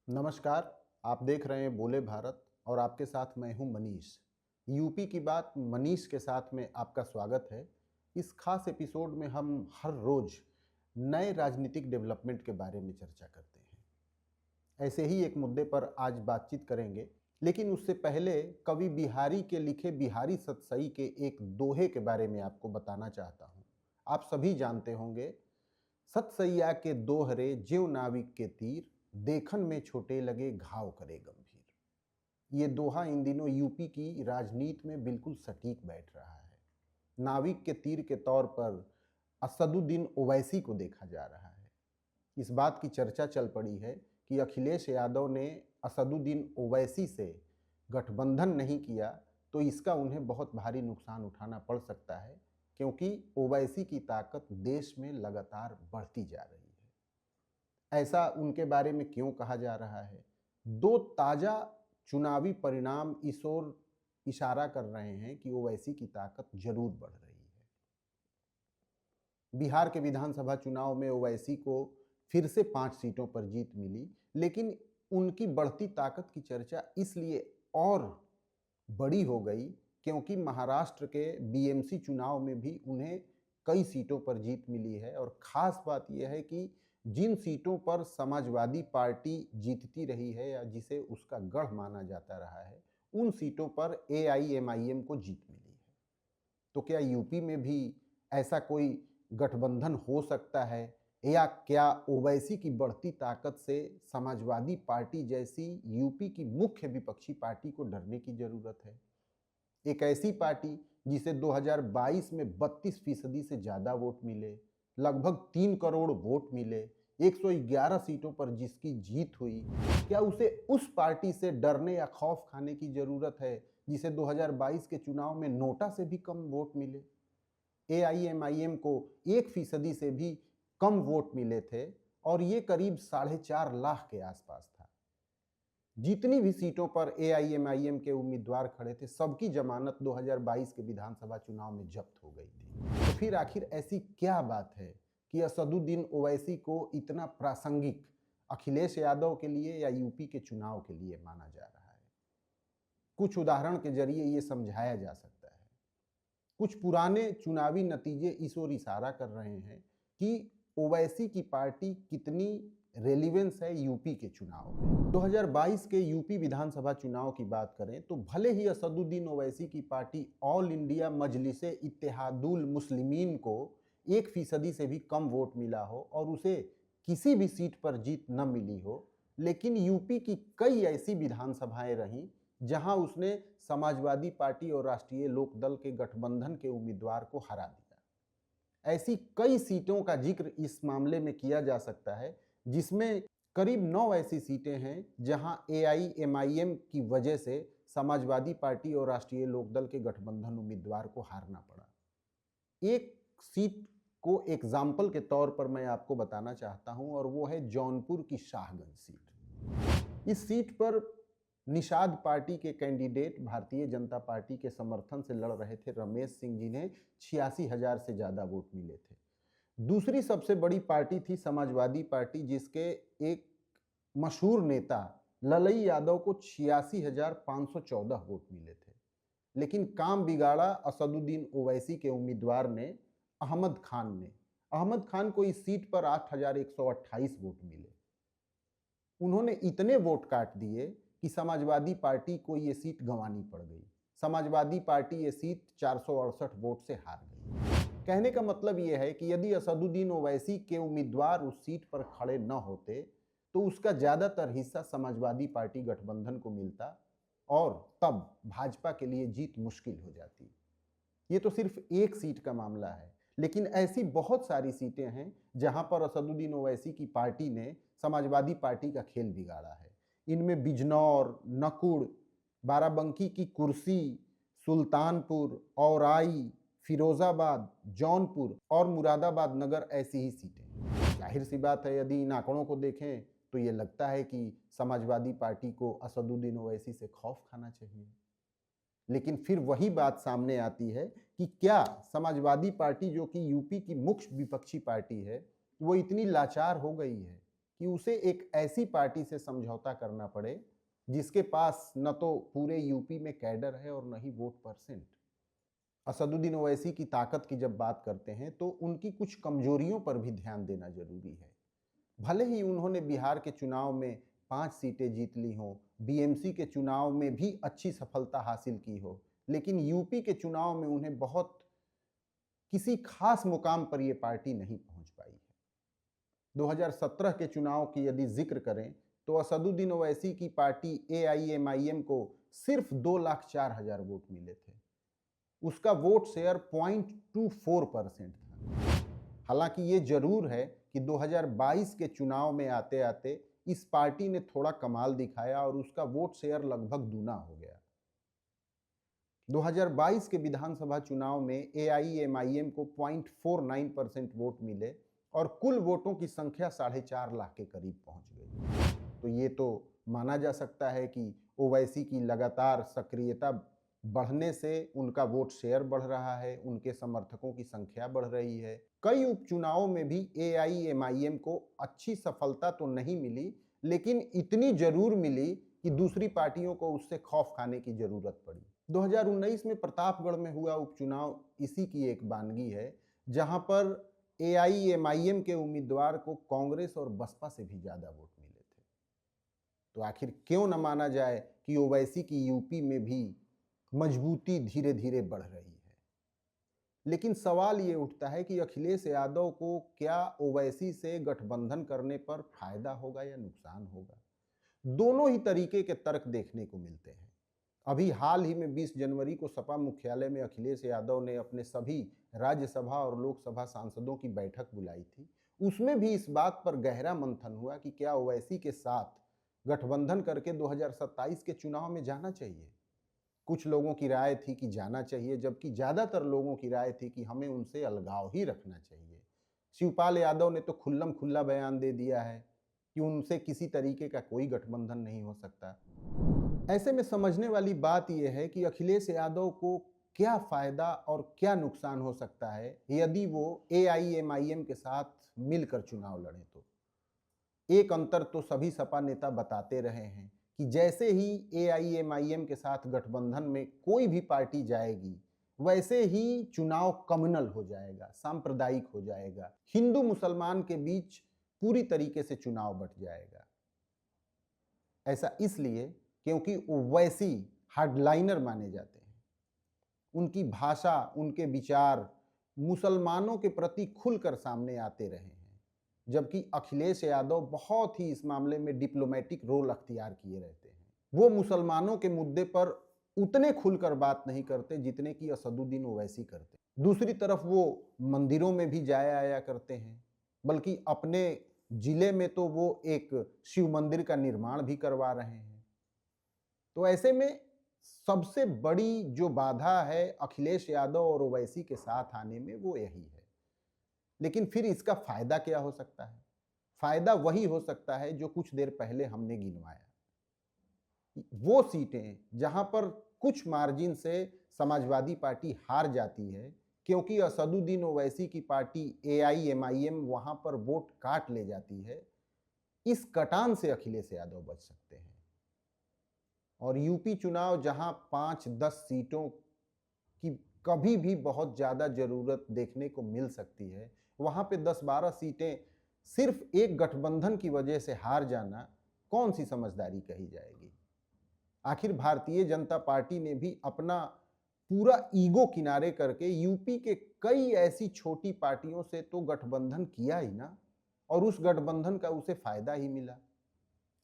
नमस्कार। आप देख रहे हैं बोले भारत और आपके साथ मैं हूं मनीष। यूपी की बात मनीष के साथ में आपका स्वागत है। इस खास एपिसोड में हम हर रोज नए राजनीतिक डेवलपमेंट के बारे में चर्चा करते हैं। ऐसे ही एक मुद्दे पर आज बातचीत करेंगे, लेकिन उससे पहले कवि बिहारी के लिखे बिहारी सतसई के एक दोहे के बारे में आपको बताना चाहता हूं। आप सभी जानते होंगे, सतसैया के दोहरे ज्यों नाविक के तीर, देखन में छोटे लगे घाव करे गंभीर। ये दोहा इन दिनों यूपी की राजनीति में बिल्कुल सटीक बैठ रहा है। नाविक के तीर के तौर पर असदुद्दीन ओवैसी को देखा जा रहा है। इस बात की चर्चा चल पड़ी है कि अखिलेश यादव ने असदुद्दीन ओवैसी से गठबंधन नहीं किया तो इसका उन्हें बहुत भारी नुकसान उठाना पड़ सकता है, क्योंकि ओवैसी की ताकत देश में लगातार बढ़ती जा रही है। ऐसा उनके बारे में क्यों कहा जा रहा है? दो ताजा चुनावी परिणाम इस ओर इशारा कर रहे हैं कि ओवैसी की ताकत जरूर बढ़ रही है। बिहार के विधानसभा चुनाव में ओवैसी को फिर से 5 सीटों पर जीत मिली, लेकिन उनकी बढ़ती ताकत की चर्चा इसलिए और बड़ी हो गई क्योंकि महाराष्ट्र के बीएमसी चुनाव में भी उन्हें कई सीटों पर जीत मिली है। और खास बात यह है कि जिन सीटों पर समाजवादी पार्टी जीतती रही है या जिसे उसका गढ़ माना जाता रहा है, उन सीटों पर एआईएमआईएम को जीत मिली है। तो क्या यूपी में भी ऐसा कोई गठबंधन हो सकता है, या क्या ओवैसी की बढ़ती ताकत से समाजवादी पार्टी जैसी यूपी की मुख्य विपक्षी पार्टी को डरने की जरूरत है? एक ऐसी पार्टी जिसे 2022 में 32% से ज्यादा वोट मिले, लगभग 3 करोड़ वोट मिले, 111 सीटों पर जिसकी जीत हुई, क्या उसे उस पार्टी से डरने या खौफ खाने की जरूरत है जिसे 2022 के चुनाव में नोटा से भी कम वोट मिले? एआईएमआईएम को 1% से भी कम वोट मिले थे और ये करीब 4.5 लाख के आसपास था। जितनी भी सीटों पर एआईएमआईएम के उम्मीदवार खड़े थे, सबकी जमानत 2022 के विधानसभा चुनाव में जब्त हो गई थी। तो फिर आखिर ऐसी क्या बात है कि असदुद्दीन ओवैसी को इतना प्रासंगिक अखिलेश यादव के लिए या यूपी के चुनाव के लिए माना जा रहा है? कुछ उदाहरण के जरिए ये समझाया जा सकता है। कुछ पुराने चुनावी नतीजे इस ओर इशारा कर रहे हैं कि ओवैसी की पार्टी कितनी रेलिवेंस है यूपी के चुनाव में। 2022 के यूपी विधानसभा चुनाव की बात करें तो भले ही असदुद्दीन ओवैसी की party all India Majlis-e Ittehadul Muslimeen को 1% से भी कम वोट मिला हो और उसे किसी भी सीट पर जीत न मिली हो, लेकिन यूपी की कई ऐसी विधानसभाएं रहीं जहां उसने समाजवादी पार्टी और राष्ट्रीय लोकदल के गठबंधन के उम्मीदवार को हरा दिया। ऐसी कई सीटों का जिक्र इस मामले में किया जा सकता है, जिसमें करीब 9 ऐसी सीटें हैं जहां एआईएमआईएम की वजह से समाजवादी पार्टी और राष्ट्रीय लोकदल के गठबंधन उम्मीदवार को हारना पड़ा। एक सीट को एग्जाम्पल के तौर पर मैं आपको बताना चाहता हूं और वो है जौनपुर की शाहगंज सीट। इस सीट पर निषाद पार्टी के कैंडिडेट भारतीय जनता पार्टी के समर्थन से लड़ रहे थे रमेश सिंह, जिन्हें 86,000 से ज्यादा वोट मिले थे। दूसरी सबसे बड़ी पार्टी थी समाजवादी पार्टी, जिसके एक मशहूर नेता ललई यादव को 86,514 वोट मिले थे। लेकिन काम बिगाड़ा असदुद्दीन ओवैसी के उम्मीदवार ने, अहमद खान ने। अहमद खान को इस सीट पर 8,128 वोट मिले। उन्होंने इतने वोट काट दिए कि समाजवादी पार्टी को ये सीट गंवानी पड़ गई। समाजवादी पार्टी ये सीट 468 वोट से हार गई। कहने का मतलब यह है कि यदि असदुद्दीन ओवैसी के उम्मीदवार उस सीट पर खड़े न होते तो उसका ज्यादातर हिस्सा समाजवादी पार्टी गठबंधन को मिलता और तब भाजपा के लिए जीत मुश्किल हो जाती। ये तो सिर्फ एक सीट का मामला है, लेकिन ऐसी बहुत सारी सीटें हैं जहां पर असदुद्दीन ओवैसी की पार्टी ने समाजवादी पार्टी का खेल बिगाड़ा है। इनमें बिजनौर, नकुड़, बाराबंकी की कुर्सी, सुल्तानपुर, औराई, फिरोजाबाद, जौनपुर और मुरादाबाद नगर ऐसी ही सीटें हैं। जाहिर सी बात है, यदि इन आंकड़ों को देखें तो ये लगता है कि समाजवादी पार्टी को असदुद्दीन ओवैसी से खौफ खाना चाहिए। लेकिन फिर वही बात सामने आती है कि क्या समाजवादी पार्टी, जो कि यूपी की मुख्य विपक्षी पार्टी है, वो इतनी लाचार हो गई है कि उसे एक ऐसी पार्टी से समझौता करना पड़े जिसके पास न तो पूरे यूपी में कैडर है और न ही वोट परसेंट। असदुद्दीन ओवैसी की ताकत की जब बात करते हैं तो उनकी कुछ कमजोरियों पर भी ध्यान देना जरूरी है। भले ही उन्होंने बिहार के चुनाव में 5 सीटें जीत ली हों, बीएमसी के चुनाव में भी अच्छी सफलता हासिल की हो, लेकिन यूपी के चुनाव में उन्हें बहुत किसी खास मुकाम पर ये पार्टी नहीं पहुंच पाई है। 2017 के चुनाव की यदि जिक्र करें तो असदुद्दीन ओवैसी की पार्टी एआईएमआईएम को सिर्फ 2,04,000 वोट मिले थे। उसका वोट शेयर 0.24% था। हालांकि ये जरूर है कि 2022 के चुनाव में आते आते इस पार्टी ने थोड़ा कमाल दिखाया और उसका वोट शेयर लगभग दूना हो गया। 2022 के विधानसभा चुनाव में एआईएमआईएम को 0.49% वोट मिले और कुल वोटों की संख्या 4.5 लाख के करीब पहुंच गई। तो ये तो माना जा सकता है कि ओवैसी की लगातार सक्रियता बढ़ने से उनका वोट शेयर बढ़ रहा है, उनके समर्थकों की संख्या बढ़ रही है। कई उपचुनावों में भी एआईएमआईएम को अच्छी सफलता तो नहीं मिली, लेकिन इतनी जरूर मिली कि दूसरी पार्टियों को उससे खौफ खाने की जरूरत पड़ी। 2019 में प्रतापगढ़ में हुआ उपचुनाव इसी की एक बानगी है, जहां पर एआईएमआईएम के उम्मीदवार को कांग्रेस और बसपा से भी ज्यादा वोट मिले थे। तो आखिर क्यों न माना जाए कि ओवैसी की यूपी में भी मजबूती धीरे धीरे बढ़ रही है। लेकिन सवाल ये उठता है कि अखिलेश यादव को क्या ओवैसी से गठबंधन करने पर फायदा होगा या नुकसान होगा। दोनों ही तरीके के तर्क देखने को मिलते हैं। अभी हाल ही में 20 जनवरी को सपा मुख्यालय में अखिलेश यादव ने अपने सभी राज्यसभा और लोकसभा सांसदों की बैठक बुलाई थी। उसमें भी इस बात पर गहरा मंथन हुआ कि क्या ओवैसी के साथ गठबंधन करके 2027 के चुनाव में जाना चाहिए। कुछ लोगों की राय थी कि जाना चाहिए, जबकि ज्यादातर लोगों की राय थी कि हमें उनसे अलगाव ही रखना चाहिए। शिवपाल यादव ने तो खुल्लम खुल्ला बयान दे दिया है कि उनसे किसी तरीके का कोई गठबंधन नहीं हो सकता। ऐसे में समझने वाली बात यह है कि अखिलेश यादव को क्या फायदा और क्या नुकसान हो सकता है यदि वो एआईएमआईएम के साथ मिलकर चुनाव लड़े। तो एक अंतर तो सभी सपा नेता बताते रहे हैं कि जैसे ही एआईएमआईएम के साथ गठबंधन में कोई भी पार्टी जाएगी, वैसे ही चुनाव कम्युनल हो जाएगा, सांप्रदायिक हो जाएगा, हिंदू मुसलमान के बीच पूरी तरीके से चुनाव बंट जाएगा। ऐसा इसलिए क्योंकि ओवैसी हार्डलाइनर माने जाते हैं। उनकी भाषा, उनके विचार मुसलमानों के प्रति खुलकर सामने आते रहे हैं, जबकि अखिलेश यादव बहुत ही इस मामले में डिप्लोमेटिक रोल अख्तियार किए रहते हैं। वो मुसलमानों के मुद्दे पर उतने खुलकर बात नहीं करते जितने कि असदुद्दीन ओवैसी करते। दूसरी तरफ वो मंदिरों में भी जाया आया करते हैं, बल्कि अपने जिले में तो वो एक शिव मंदिर का निर्माण भी करवा रहे हैं। तो ऐसे में सबसे बड़ी जो बाधा है अखिलेश यादव और ओवैसी के साथ आने में, वो यही है। लेकिन फिर इसका फायदा क्या हो सकता है? फायदा वही हो सकता है जो कुछ देर पहले हमने गिनवाया। वो सीटें जहां पर कुछ मार्जिन से समाजवादी पार्टी हार जाती है क्योंकि असदुद्दीन ओवैसी की पार्टी एआईएमआईएम वहां पर वोट काट ले जाती है, इस कटान से अखिलेश यादव बच सकते हैं। और यूपी चुनाव जहां 5-10 सीटों की कभी भी बहुत ज्यादा जरूरत देखने को मिल सकती है, वहां पे 10-12 सीटें सिर्फ एक गठबंधन की वजह से हार जाना कौन सी समझदारी कही जाएगी। आखिर भारतीय जनता पार्टी ने भी अपना पूरा ईगो किनारे करके यूपी के कई ऐसी छोटी पार्टियों से तो गठबंधन किया ही ना, और उस गठबंधन का उसे फायदा ही मिला।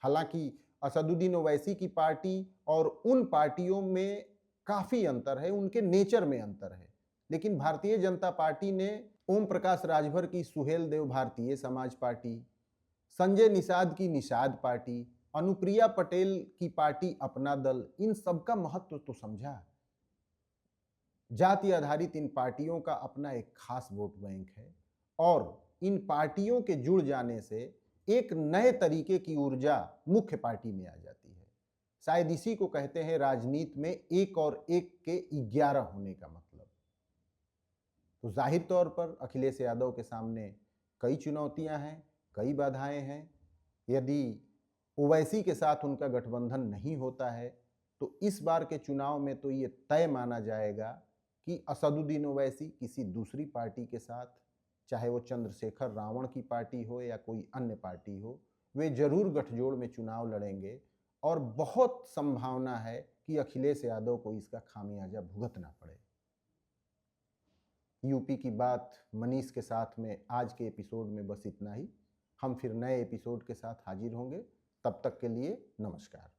हालांकि असदुद्दीन ओवैसी की पार्टी और उन पार्टियों में काफी अंतर है, उनके नेचर में अंतर है। लेकिन भारतीय जनता पार्टी ने ओम प्रकाश राजभर की सुहेल देव भारतीय समाज पार्टी, संजय निषाद की निषाद पार्टी, अनुप्रिया पटेल की पार्टी अपना दल, इन सबका महत्व तो समझा। जाति आधारित इन पार्टियों का अपना एक खास वोट बैंक है और इन पार्टियों के जुड़ जाने से एक नए तरीके की ऊर्जा मुख्य पार्टी में आ जाती है। शायद इसी को कहते हैं राजनीति में एक और एक के 11 होने का मतलब। तो जाहिर तौर पर अखिलेश यादव के सामने कई चुनौतियां हैं, कई बाधाएं हैं, यदि ओवैसी के साथ उनका गठबंधन नहीं होता है तो इस बार के चुनाव में तो ये तय माना जाएगा कि असदुद्दीन ओवैसी किसी दूसरी पार्टी के साथ, चाहे वो चंद्रशेखर रावण की पार्टी हो या कोई अन्य पार्टी हो, वे जरूर गठजोड़ में चुनाव लड़ेंगे और बहुत संभावना है कि अखिलेश यादव को इसका खामियाजा भुगतना पड़े। यूपी की बात मनीष के साथ में आज के एपिसोड में बस इतना ही। हम फिर नए एपिसोड के साथ हाजिर होंगे। तब तक के लिए नमस्कार।